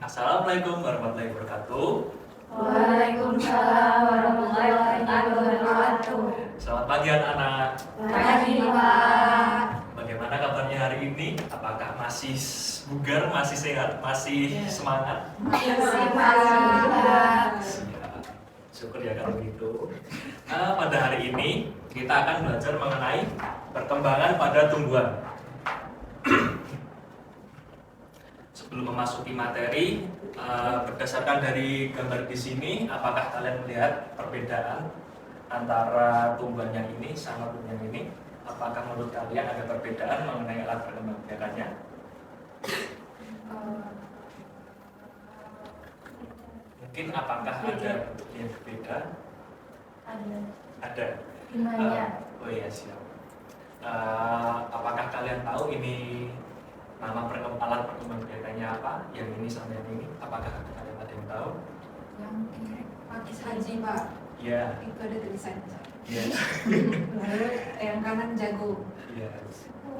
Assalamualaikum warahmatullahi wabarakatuh. Waalaikumsalam warahmatullahi wabarakatuh. Selamat pagi anak-anak. Pagi Pak. Bagaimana kabarnya hari ini? Apakah masih bugar, masih sehat, masih semangat? Masih Pak. Siap. Syukur ya kalau gitu. Pada hari ini kita akan belajar mengenai perkembangan pada tumbuhan. Sebelum memasuki materi, berdasarkan dari gambar di sini, apakah kalian melihat perbedaan antara tumbuhan yang ini sama tumbuhan yang ini? Apakah menurut kalian ada perbedaan mengenai alat perkembangbiakannya? Mungkin apakah ada bentuk yang berbeda? Ada. Gimana? Oh iya, siap. Apakah kalian tahu ini nama alat perkembangbiakannya apa? Yang ini sama yang ini? Apakah kalian ada yang tahu? Yang kiri pakis haji Pak. Iya. Itu ada tulisannya. Iya. Lalu yang kanan jagung. Iya.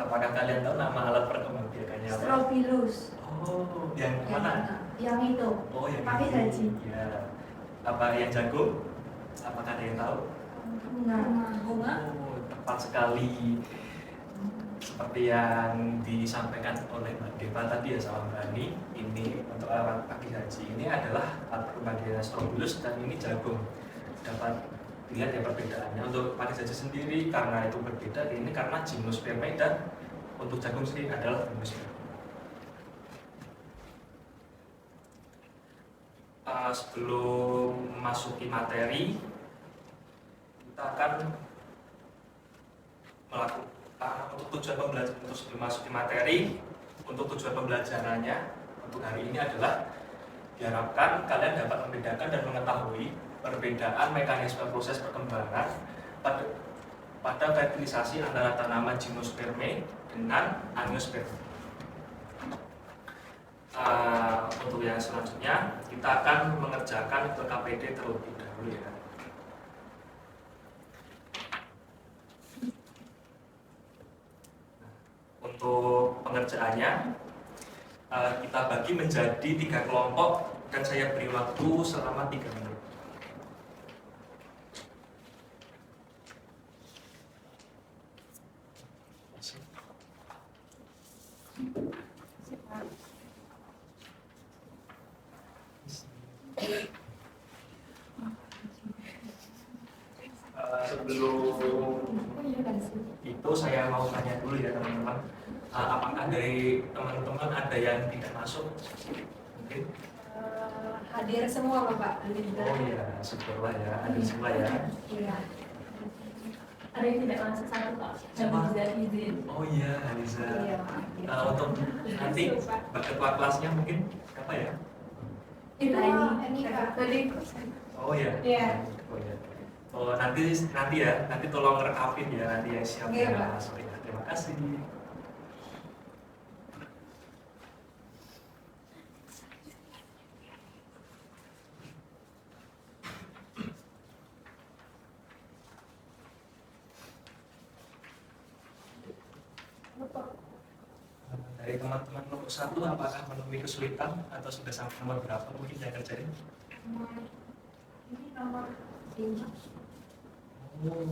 Apakah kalian tahu nama alat perkembangbiakannya apa? Strobilus. Oh, yang mana? Yang itu. Oh, yang Pakis ini. haji. Iya. Apa yang jagung? Apakah ada yang tahu? Bunga. Oh, tepat sekali. Seperti yang disampaikan oleh Mbak Deva tadi ya sama Mbak Ani, ini untuk alat pakis haji ini adalah alat perkembangbiakan Strobilus dan ini jagung. Dapat dilihat ya perbedaannya. Untuk pakis haji sendiri karena itu berbeda, ini karena Gymnospermae dan untuk jagung sendiri adalah Gymnospermae. Sebelum memasuki materi, kita akan melakukan untuk tujuan pembelajaran, untuk sebelum masuki materi, untuk tujuan pembelajarannya untuk hari ini adalah diharapkan kalian dapat membedakan dan mengetahui perbedaan mekanisme proses perkembangan pada fertilisasi antara tanaman Gymnospermae dengan Angiospermae. Untuk yang selanjutnya kita akan mengerjakan KPD terlebih dahulu ya. Untuk pengerjaannya kita bagi menjadi 3 kelompok dan saya beri waktu selama 3 menit. Sebelum itu saya mau tanya dulu ya teman-teman, apakah dari teman-teman ada yang tidak masuk? Mungkin? Hadir semua Bapak. Oh iya, syukurlah ya, ada semua ya. Iya. Ada yang tidak masuk satu Pak, Haliza izin. Oh iya, Haliza. Iya. Untuk nanti ketua kelasnya mungkin apa ya? Itu ini Kak. Tadi Oh iya. Iya. Oh iya. Oh nanti ya, nanti tolong rekapin ya nanti yang siap Iya, ya. Pak. Sorry, terima kasih. Dari teman-teman nomor 1 apakah menemui kesulitan atau sudah sampai nomor berapa mungkin yang kerjain? Ini nomor 5. Oh,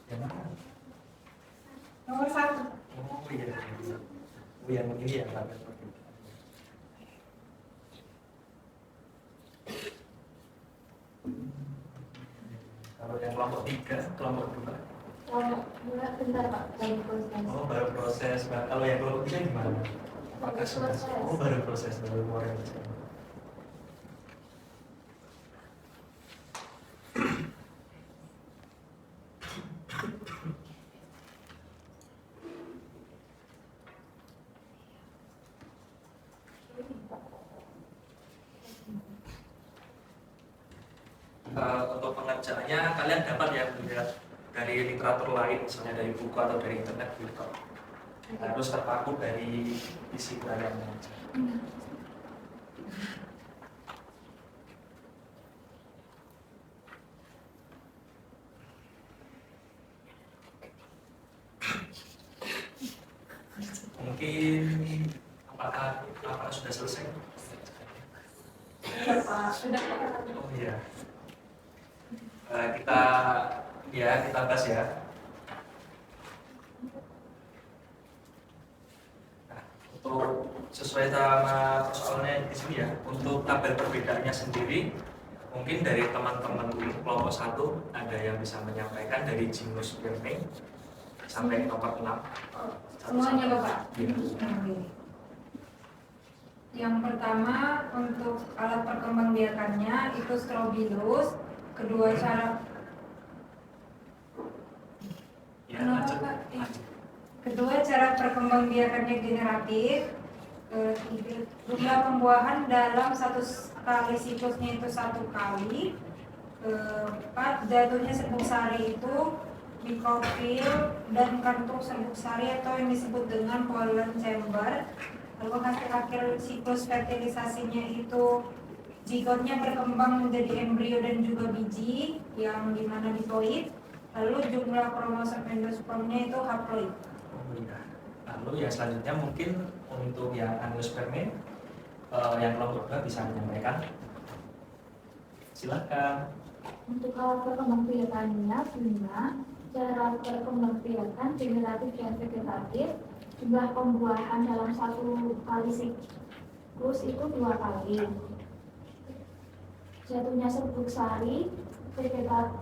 yang mana? Nomor 1. Oh iya, oh yang ini ya lambat perbedaannya. Kalau yang kelompok 3, kelompok 2. Bentar Pak, lagi proses. Oh baru proses, Mbak. Kalau yang kelompok 3 gimana? Apakah sudah? Oh baru proses, baru mulai. Untuk pengerjaannya kalian dapat ya melihat dari literatur lain, misalnya dari buku atau dari internet gitu. Harus terpaku dari isi kalian mengajar. Mungkin apakah sudah selesai? Udah Pak, udah Pak. Oh iya. Kita bahas ya. Nah, untuk sesuai sama persoalannya di sini ya, untuk tabel perbedaannya sendiri, mungkin dari teman-teman kelompok 1 ada yang bisa menyampaikan dari gimnosperme sampai nomor 6. Semuanya Bapak. Iya. Yang pertama untuk alat perkembangbiakannya itu strobilus. Kedua cara Ya, Kenapa, lanjut. Pak? Lanjut. Kedua cara perkembangbiakannya generatif. Ketiga, jumlah pembuahan dalam satu kali siklusnya itu 1 kali. Keempat, jatuhnya serbuk sari itu mikrofil dan kantung serbuk sari atau yang disebut dengan pollen chamber. Lalu hasil akhir siklus fertilisasinya itu zigotnya berkembang menjadi embrio dan juga biji yang dimana diploid. Lalu jumlah kromosom endospermnya itu haploid. Oh iya. Lalu yang selanjutnya mungkin untuk yang angiosperme yang kelompok 2 bisa menyampaikan. Silakan. Untuk alat perkembangbiakannya bunga, cara perkembangbiakan generatif dan vegetatif, jumlah pembuahan dalam satu kali siklus itu 2 kali. Jatuhnya serbuk sari, vegetatif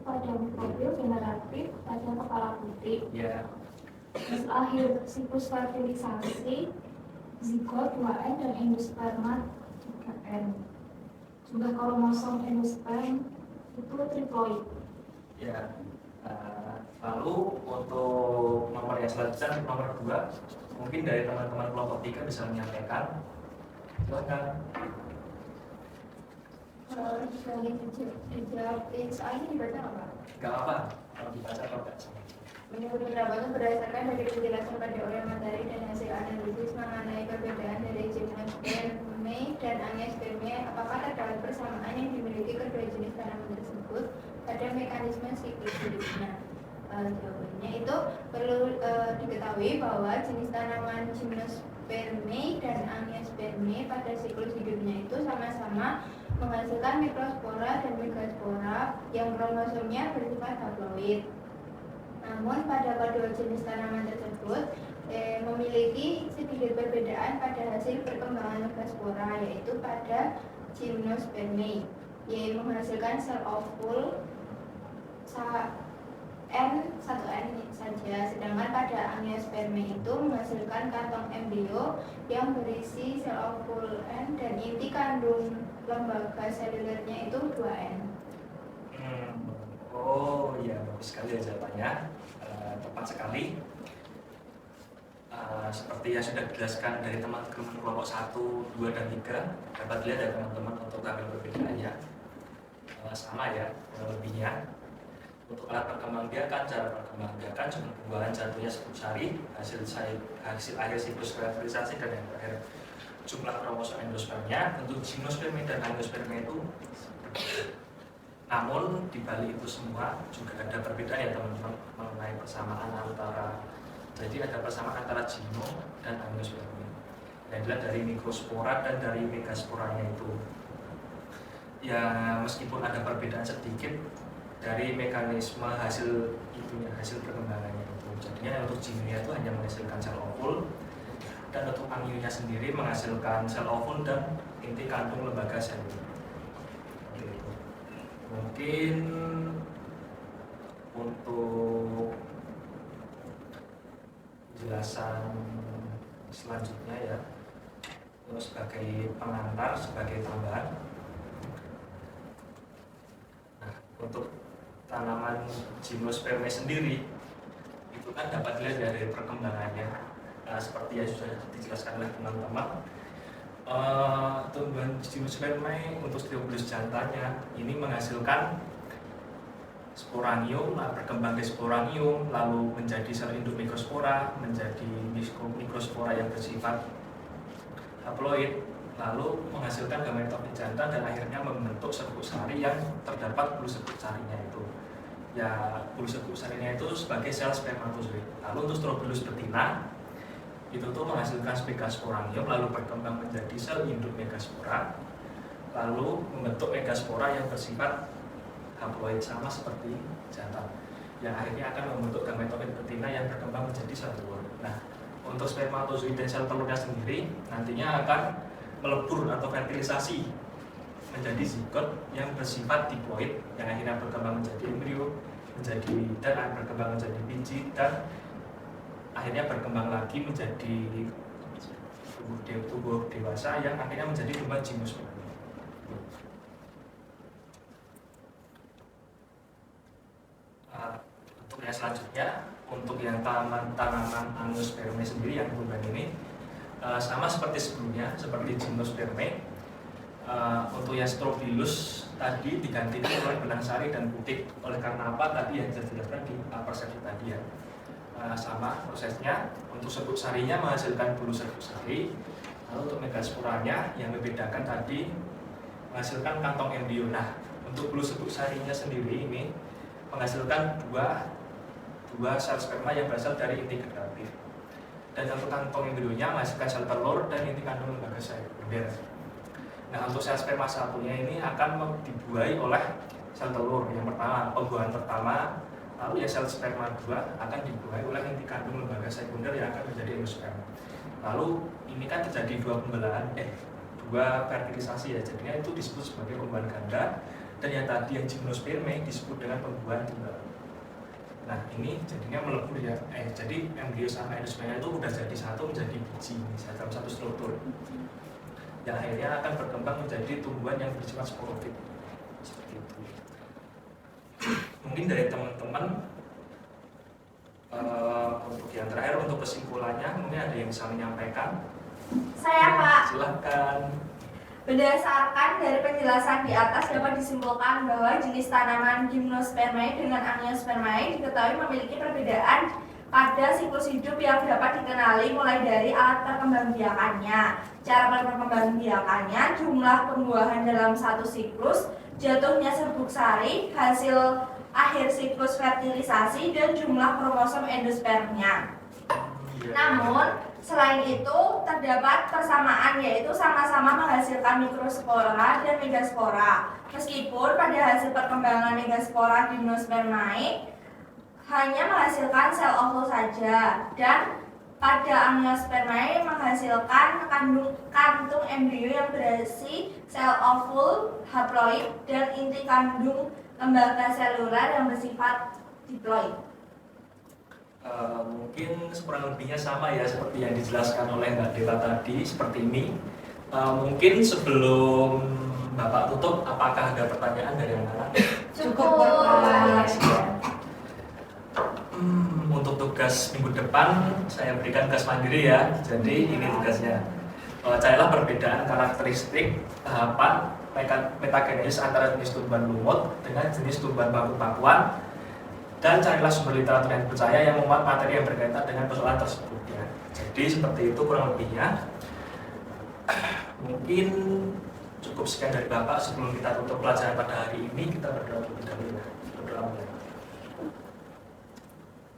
pada mikrofil, generatif pada kepala putih. Ya. Hasil akhir siklus fertilisasi, zigot 2N dan endosperma 3N. Jumlah kromosom endosperm itu triploid. Ya. Lalu untuk nomor yang selanjutnya, nomor 2, mungkin dari teman-teman kelompok 3 bisa menyampaikan. Silakan. Soalnya dibaca apa? Gak apa, kalau dibaca atau enggak. Menurut pendapat berdasarkan dari penjelasan pada urea materi dan hasil analisis mengenai perbedaan dari gimnosperme dan angiosperme, apakah terdapat persamaan yang dimiliki kedua jenis tanaman tersebut pada mekanisme siklus hidupnya? Jawabannya itu perlu diketahui bahwa jenis tanaman gimnosperme dan angiosperme pada siklus hidupnya itu sama-sama menghasilkan mikrospora dan megaspora yang kromosomnya bersifat haploid. Namun pada kedua jenis tanaman tersebut memiliki sedikit perbedaan pada hasil perkembangan megaspora, yaitu pada gimnosperme yang menghasilkan sel ovul satu N saja, sedangkan pada angiosperme itu menghasilkan kantong embrio yang berisi sel ovul N dan inti kandung lembaga selulernya itu 2N. Oh iya, bagus sekali ya jawabannya. Tepat sekali. Seperti yang sudah dijelaskan dari teman-teman kelompok 1, 2, dan 3, dapat dilihat dari teman-teman untuk tabel perbedaannya. Sama ya, kurang lebihnya. Untuk alat perkembangbiakan, cara perkembangbiakan cuma pembuahan jatuhnya serbuk sari, hasil akhir siklus fertilisasi, dan yang terakhir jumlah kromosom endospermnya. Untuk gimnosperme dan angiosperme itu, namun di balik itu semua juga ada perbedaan ya teman-teman mengenai persamaan antara, jadi ada persamaan antara gimno dan angiosperme yang dilihat dari mikrospora dan dari megasporanya itu. Ya meskipun ada perbedaan sedikit dari mekanisme hasil perkembangannya itu. Jadinya untuk gimnonya itu hanya menghasilkan sel ovul, dan untuk angionya sendiri menghasilkan sel ovul dan inti kandung lembaga seluler. Mungkin untuk penjelasan selanjutnya ya, sebagai pengantar, sebagai tambahan. Nah, untuk tanaman gimnosperme sendiri itu kan dapat dilihat dari perkembangannya. Nah, seperti yang sudah dijelaskan oleh teman-teman, tumbuhan gimnosperme untuk strobilus jantanya ini menghasilkan sporanium, berkembang ke sporanium, lalu menjadi sel induk mikrospora, menjadi mikrospora yang bersifat haploid, lalu menghasilkan gametofit jantan dan akhirnya membentuk serbuk sari yang terdapat bulu serbuk sarinya itu. Ya, bulu serbuk sarinya itu sebagai sel spermatozoid. Lalu untuk strobilus betina itu tuh menghasilkan megasporangium lalu berkembang menjadi sel induk megaspora. lalu membentuk megaspora yang bersifat haploid sama seperti jantan, yang akhirnya akan membentuk gametoid betina yang berkembang menjadi sel telur. Nah, untuk spermatozoid dan sel telurnya sendiri nantinya akan melebur atau fertilisasi menjadi zigot yang bersifat diploid yang akhirnya berkembang menjadi embrio, menjadi dan akan berkembang menjadi biji dan akhirnya berkembang lagi menjadi tubuh dewasa yang akhirnya menjadi tumbuhan gimnosperm. Untuk yang selanjutnya, untuk yang tanaman angiospermae sendiri yang tumbuhan ini sama seperti sebelumnya, seperti gimnospermae. Untuk yang strobilus tadi digantikan oleh benang sari dan butik. Oleh karena apa? Tadi yang saya jelaskan di persepsi tadi ya. Sama prosesnya. Untuk serbuk sarinya menghasilkan bulu serbuk sari. Lalu untuk megasporanya yang membedakan tadi menghasilkan kantong embrio. Nah, untuk bulu serbuk sarinya sendiri ini menghasilkan dua sel sperma yang berasal dari inti germinatif. Dan untuk kantong embrionya menghasilkan sel telur dan inti kandung lembaga sekunder. Nah, untuk sel sperma satunya ini akan dibuahi oleh sel telur yang pertama, pembuahan pertama, lalu ya sel sperma 2 akan dibuahi oleh inti kandung lembaga sekunder yang akan menjadi endosperma. Lalu ini kan terjadi dua fertilisasi ya, jadinya itu disebut sebagai pembuahan ganda, dan yang tadi yang gimnospermae disebut dengan pembuahan tunggal. Nah, ini jadinya melebur ya, jadi embrio sama endosperma itu udah jadi satu menjadi biji dalam satu struktur. Yang akhirnya akan berkembang menjadi tumbuhan yang bersifat sporofit seperti itu. Mungkin dari teman-teman untuk yang terakhir, untuk kesimpulannya mungkin ada yang bisa menyampaikan. Saya, Pak. Silakan. Berdasarkan dari penjelasan di atas dapat disimpulkan bahwa jenis tanaman gimnospermae dengan angiospermae diketahui memiliki perbedaan pada siklus hidup yang dapat dikenali mulai dari alat perkembangbiakannya, cara perkembangbiakannya, jumlah pembuahan dalam satu siklus, jatuhnya serbuk sari, hasil akhir siklus fertilisasi, dan jumlah kromosom endospermnya. Namun, selain itu terdapat persamaan, yaitu sama-sama menghasilkan mikrospora dan megaspora. Meskipun pada hasil perkembangan megaspora gimnospermae hanya menghasilkan sel ovul saja, dan pada angiospermae menghasilkan kantung embrio yang berisi sel ovul haploid dan inti kandung lembaga seluler yang bersifat diploid. Mungkin kurang lebihnya sama ya seperti yang dijelaskan oleh Mbak Dewa tadi, seperti ini. Mungkin sebelum Bapak tutup, apakah ada pertanyaan dari anak-anak? Cukup. Untuk tugas minggu depan saya berikan tugas mandiri ya. Jadi ini tugasnya. Carilah perbedaan karakteristik tahapan metagenesis antara jenis tumbuhan lumut dengan jenis tumbuhan paku-pakuan, dan carilah sumber literatur yang dipercaya yang memuat materi yang berkaitan dengan persoalan tersebut ya. Jadi seperti itu kurang lebihnya. Mungkin cukup sekian dari Bapak. Sebelum kita tutup pelajaran pada hari ini, kita berdoa terlebih dahulu ya. Berdoa mulai.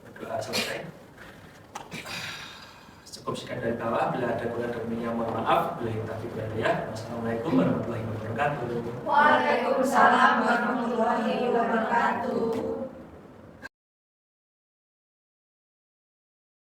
Berdoa selesai. Cukup sekian dari Bapak. Bila ada kurang dan lebihnya mohon maaf. Bila yang tadi berada ya. Wassalamualaikum warahmatullahi wabarakatuh. Waalaikumsalam warahmatullahi wabarakatuh.